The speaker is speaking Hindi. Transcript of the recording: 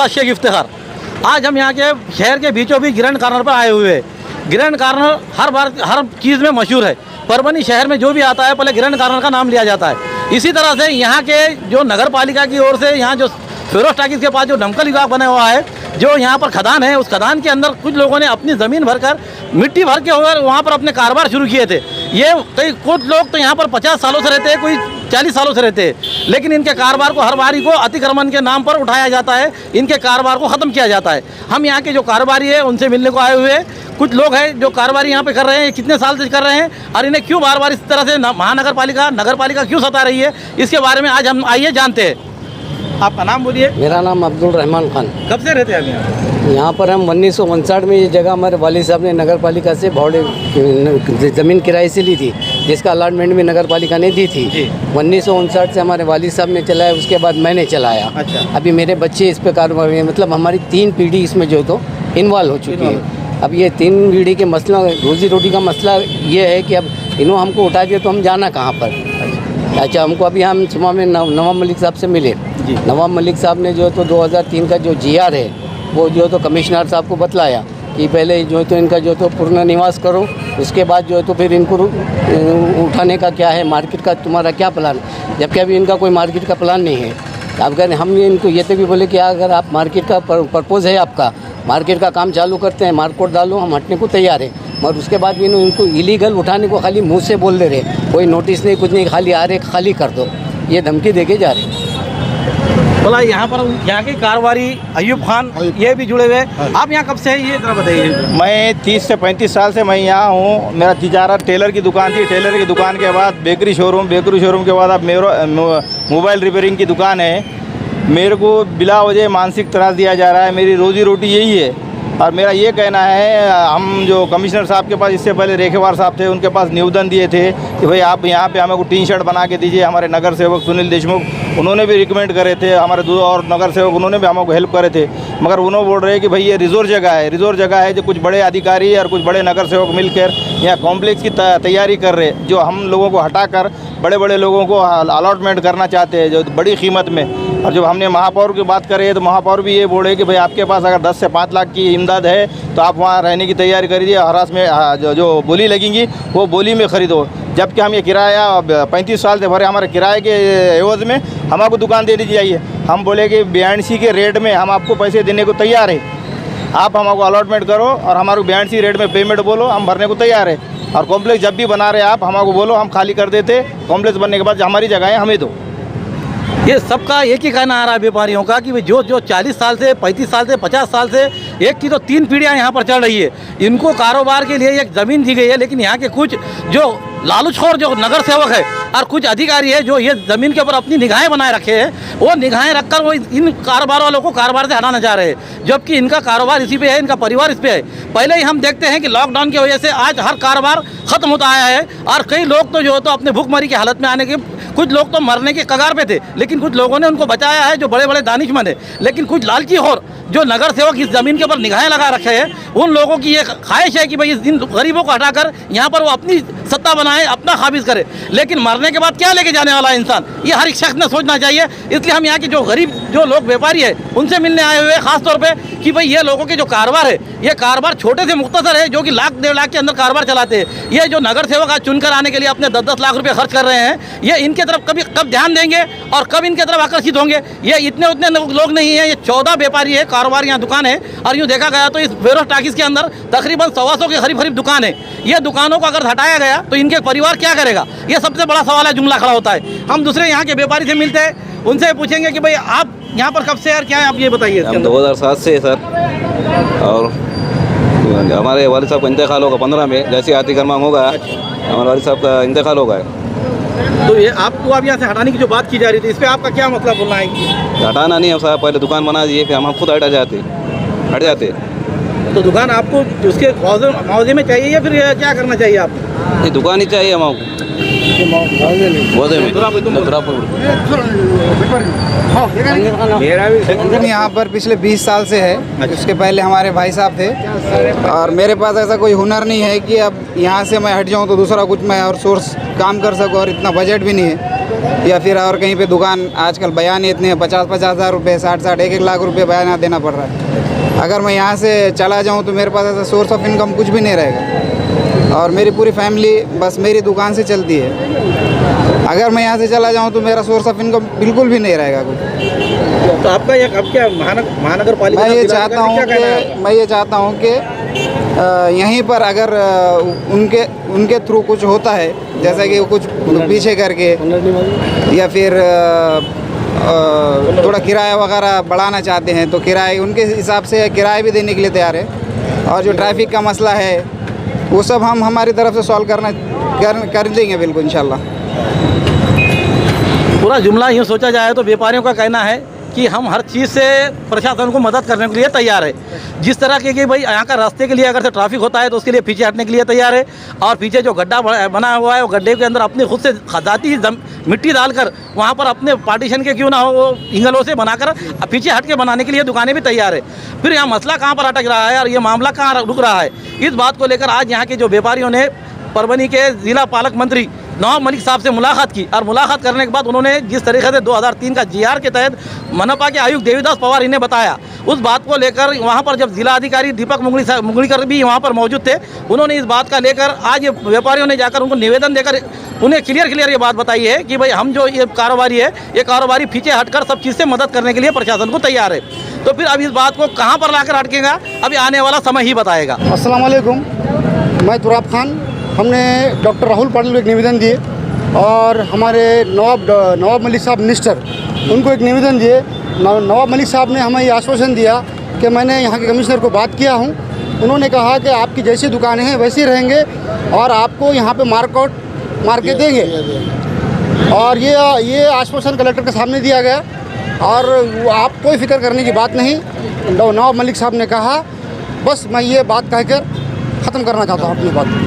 शेख इफ्तिखार, आज हम यहाँ के शहर के बीचों बीच ग्रैंड कॉर्नर पर आए हुए हैं। ग्रैंड कॉर्नर हर चीज़ में मशहूर है। परभनी शहर में जो भी आता है पहले ग्रैंड कॉर्नर का नाम लिया जाता है। इसी तरह से यहाँ के जो नगर पालिका की ओर से यहाँ जो फिरोज टाकीज के पास जो दमकल विभाग बना हुआ है, जो यहाँ पर खदान है, उस खदान के अंदर कुछ लोगों ने अपनी ज़मीन भरकर मिट्टी भर के और वहाँ पर अपने कारोबार शुरू किए थे। ये कुछ लोग तो यहाँ पर 50 सालों से रहते हैं, कोई 40 सालों से रहते हैं, लेकिन इनके कारोबार को हर बारी को अतिक्रमण के नाम पर उठाया जाता है, इनके कारोबार को ख़त्म किया जाता है। हम यहाँ के जो कारोबारी है उनसे मिलने को आए हुए हैं। कुछ लोग हैं जो कारोबारी यहाँ पे कर रहे हैं, कितने साल से कर रहे हैं और इन्हें क्यों बार बार इस तरह से महानगर पालिका नगर पालिका क्यों सता रही है, इसके बारे में आज हम आइए जानते हैं। आपका नाम बोलिए। मेरा नाम अब्दुल रहमान खान। कब से रहते हैं आप यहाँ पर? हम 1959 में ये जगह हमारे वालिद साहब ने नगर पालिका से ज़मीन किराए से ली थी, जिसका अलॉटमेंट भी नगर पालिका ने दी थी। 1959 से हमारे वालिद साहब ने चलाया, उसके बाद मैंने चलाया। अच्छा। अभी मेरे बच्चे इस पे कारोबार में, मतलब हमारी 3 पीढ़ी इसमें जो तो इन्वॉल्व हो चुकी है। अब ये 3 पीढ़ी के मसला, रोज़ी रोटी का मसला ये है कि अब इन्होंने हमको उठा दिया तो हम जाना कहाँ पर। अच्छा, हमको अभी हम सुबह में नवाब मलिक साहब से मिले। नवाब मलिक साहब ने जो तो 2003 का जो GR है वो जो तो कमिश्नर साहब को बतलाया कि पहले जो तो इनका जो तो पुनर्निवास करो, उसके बाद जो तो फिर इनको उठाने का क्या है, मार्केट का तुम्हारा क्या प्लान, जबकि अभी इनका कोई मार्केट का प्लान नहीं है। अगर हम इनको ये तो भी बोले कि अगर आप मार्केट का पर्पज़ है आपका, मार्केट का काम चालू करते हैं, मार्केट डालो, हम हटने को तैयार हैं। मगर उसके बाद भी इनको इलीगल उठाने को खाली मुंह से बोल दे रहे, कोई नोटिस नहीं, कुछ नहीं, खाली आ रहे खाली कर दो, ये धमकी देके जा रहे। बोला यहाँ पर यहाँ के कारोबारी अयूब खान ये भी जुड़े हुए। आप यहाँ कब से हैं ये जरा बताइए। मैं 30 से 35 साल से मैं यहाँ हूँ। मेरा तिजारत टेलर की दुकान थी, टेलर की दुकान के बाद बेकरी शोरूम के बाद अब मेरा मोबाइल रिपेयरिंग की दुकान है। मेरे को बिला वजह मानसिक त्रास दिया जा रहा है, मेरी रोजी रोटी यही है। और मेरा ये कहना है, हम जो कमिश्नर साहब के पास इससे पहले रेखेवार साहब थे, उनके पास निवेदन दिए थे कि भाई आप यहाँ पे हमें को टीन शर्ट बना के दीजिए। हमारे नगर सेवक सुनील देशमुख, उन्होंने भी रिकमेंड करे थे, हमारे 2 और नगर सेवक उन्होंने भी हमको हेल्प करे थे। मगर उन्होंने बोल रहे हैं कि भाई ये रिजोर्व जगह है जो कुछ बड़े अधिकारी और कुछ बड़े नगर सेवक मिलकर यहाँ कॉम्प्लेक्स की तैयारी कर रहे, जो हम लोगों को हटाकर बड़े बड़े लोगों को अलॉटमेंट करना चाहते हैं जो बड़ी कीमत में। और जब हमने महापौर की बात करी तो महापौर भी ये बोले कि भाई आपके पास अगर 10 से 5 लाख की इमदाद है तो आप वहाँ रहने की तैयारी करिए, हरास में जो बोली लगेंगी वो बोली में ख़रीदो। जबकि हम ये किराया 35 साल से भरे, हमारे किराए के एवज़ में हम आपको दुकान दे दी जाइए। हम बोले कि 82 के रेट में हम आपको पैसे देने को तैयार है, आप हमको अलॉटमेंट करो और हमारे 82 रेट में पेमेंट बोलो, हम भरने को तैयार है। और कॉम्प्लेक्स जब भी बना रहे आप हमको बोलो, हम खाली कर देते। कॉम्प्लेक्स बनने के बाद हमारी जगहें हमें दो। ये सबका एक ही कहना आ रहा है व्यापारियों का कि जो 40 साल से 35 साल से 50 साल से एक की तो 3 पीढ़ियाँ यहाँ पर चल रही है, इनको कारोबार के लिए एक ज़मीन दी गई है। लेकिन यहाँ के कुछ जो लालूचखोर जो नगर सेवक है और कुछ अधिकारी है जो ये ज़मीन के ऊपर अपनी निगाहें बनाए रखे हैं, वो निगाहें रखकर वो इन कारोबार वालों को कारोबार से हटाना चाह रहे हैं, जबकि इनका कारोबार इसी पे है, इनका परिवार इस पे है। पहले ही हम देखते हैं कि लॉकडाउन की वजह से आज हर कारोबार ख़त्म होता आया है और कई लोग तो जो तो अपने भूखमरी की हालत में आने के, कुछ लोग तो मरने के कगार पे थे, लेकिन कुछ लोगों ने उनको बचाया है जो बड़े बड़े दानिशमंद है। लेकिन कुछ लालची और जो नगर सेवक इस ज़मीन के ऊपर निगाहें लगा रखे हैं, उन लोगों की ये ख्वाहिश है कि भाई इन गरीबों को हटाकर यहाँ पर वो अपनी सत्ता बनाए, अपना काबिज करे। लेकिन मरने के बाद क्या लेके जाने वाला है इंसान, ये हर एक शख्स ने सोचना चाहिए। इसलिए हम यहाँ के जो गरीब जो लोग व्यापारी है उनसे मिलने आए हुए हैं ख़ास तौर पे कि भाई ये लोगों के जो कारोबार है, ये कारोबार छोटे से मुख्तसर है, जो कि 1 डेढ़ लाख के अंदर कारोबार चलाते हैं। ये जो नगर सेवक आज चुनकर आने के लिए अपने 10-10 लाख रुपये खर्च कर रहे हैं, ये इनके तरफ कब ध्यान देंगे और कब इनके तरफ आकर्षित होंगे? ये इतने उतने लोग नहीं हैं, ये 14 व्यापारी है, कारोबार यहाँ दुकान है। और यूँ देखा गया तो इस फिरोज टाकीज़ के अंदर तकरीबन 125 के करीब दुकान है। ये दुकानों को अगर हटाया गया तो इनके परिवार क्या करेगा, ये सबसे बड़ा सवाल है, जुमला खड़ा होता है। हम दूसरे यहाँ के व्यापारी से मिलते हैं, उनसे पूछेंगे कि भाई आप यहाँ पर कब से और क्या है, आप ये बताइए। हम 2007 से सर, और हमारे वालिद साहब का इंतकाल होगा 15 में, जैसे अतिक्रमण होगा हमारे वालिद साहब का इंतकाल होगा। तो ये आपको अब यहाँ से हटाने की जो बात की जा रही थी, इस पर आपका क्या मतलब बोलना है? हटाना नहीं है साहब, पहले दुकान बना दिए, फिर हम खुद हट जाते। तो दुकान आपको उसके मुआवजे में चाहिए या फिर क्या करना चाहिए आपको? ये दुकान ही चाहिए हमको। बोधे में हम यहाँ पर पिछले 20 साल से है। उसके पहले हमारे भाई साहब थे और मेरे पास ऐसा कोई हुनर नहीं है कि अब यहाँ से मैं हट जाऊँ तो दूसरा कुछ मैं और सोर्स काम कर सकूँ, और इतना बजट भी नहीं है। या फिर और कहीं पे दुकान आजकल बयान ही इतने 50-50 हज़ार रुपये, 60-60, 1-1 लाख रुपये बयान देना पड़ रहा है। अगर मैं यहाँ से चला जाऊँ तो मेरे पास ऐसा सोर्स ऑफ इनकम कुछ भी नहीं रहेगा, और मेरी पूरी फैमिली बस मेरी दुकान से चलती है। अगर मैं यहाँ से चला जाऊँ तो मेरा सोर्स ऑफ इनकम बिल्कुल भी नहीं रहेगा कुछ। तो आपका अब क्या महानगर पालिका मैं ये चाहता हूँ कि यहीं पर अगर उनके थ्रू कुछ होता है, जैसा कि कुछ पीछे करके या फिर थोड़ा किराया वगैरह बढ़ाना चाहते हैं तो किराए उनके हिसाब से किराया भी देने के लिए तैयार है। और जो ट्रैफिक का मसला है वो सब हम हमारी तरफ से सॉल्व कर देंगे बिल्कुल इंशाल्लाह। पूरा जुमला यूँ सोचा जाए तो व्यापारियों का कहना है कि हम हर चीज़ से प्रशासन को मदद करने के लिए तैयार है। जिस तरह के कि भाई यहाँ का रास्ते के लिए अगर से ट्रैफिक होता है तो उसके लिए पीछे हटने के लिए तैयार है, और पीछे जो गड्ढा बना हुआ है वो गड्ढे के अंदर अपने खुद से खदाती मिट्टी डालकर वहाँ पर अपने पार्टीशन के क्यों ना हो वो इंगलों से बनाकर पीछे हट के बनाने के लिए दुकानें भी तैयार है। फिर यहाँ मसला कहाँ पर अटक रहा है और ये मामला कहाँ रुक रहा है, इस बात को लेकर आज यहाँ के जो व्यापारियों ने परभनी के जिला पालक मंत्री नवाब मलिक साहब से मुलाकात की, और मुलाकात करने के बाद उन्होंने जिस तरीके से 2003 का जीआर के तहत मनपा के आयुक्त देवीदास पवार इन्हें बताया, उस बात को लेकर वहां पर जब जिला अधिकारी दीपक मुंगलीकर भी वहां पर मौजूद थे, उन्होंने इस बात का लेकर आज व्यापारियों ने जाकर उनको निवेदन देकर उन्हें क्लियर ये बात बताई है कि भाई हम जो ये कारोबारी है ये कारोबारी पीछे हटकर सब चीज़ से मदद करने के लिए प्रशासन को तैयार है। तो फिर अब इस बात को कहाँ पर लाकर अटकेगा अभी आने वाला समय ही बताएगा। अस्सलाम वालेकुम, मैं तुराब खान। हमने डॉक्टर राहुल पाटिल को एक निवेदन दिए और हमारे नवाब मलिक साहब मिनिस्टर उनको एक निवेदन दिए। नवाब मलिक साहब ने हमें ये आश्वासन दिया कि मैंने यहाँ के कमिश्नर को बात किया हूँ, उन्होंने कहा कि आपकी जैसी दुकानें हैं वैसी रहेंगे और आपको यहाँ पे मार के देंगे, और ये आश्वासन कलेक्टर के सामने दिया गया। और आप कोई फिक्र करने की बात नहीं, नवाब मलिक साहब ने कहा। बस मैं ये बात कहकर ख़त्म करना चाहता हूँ अपनी बात।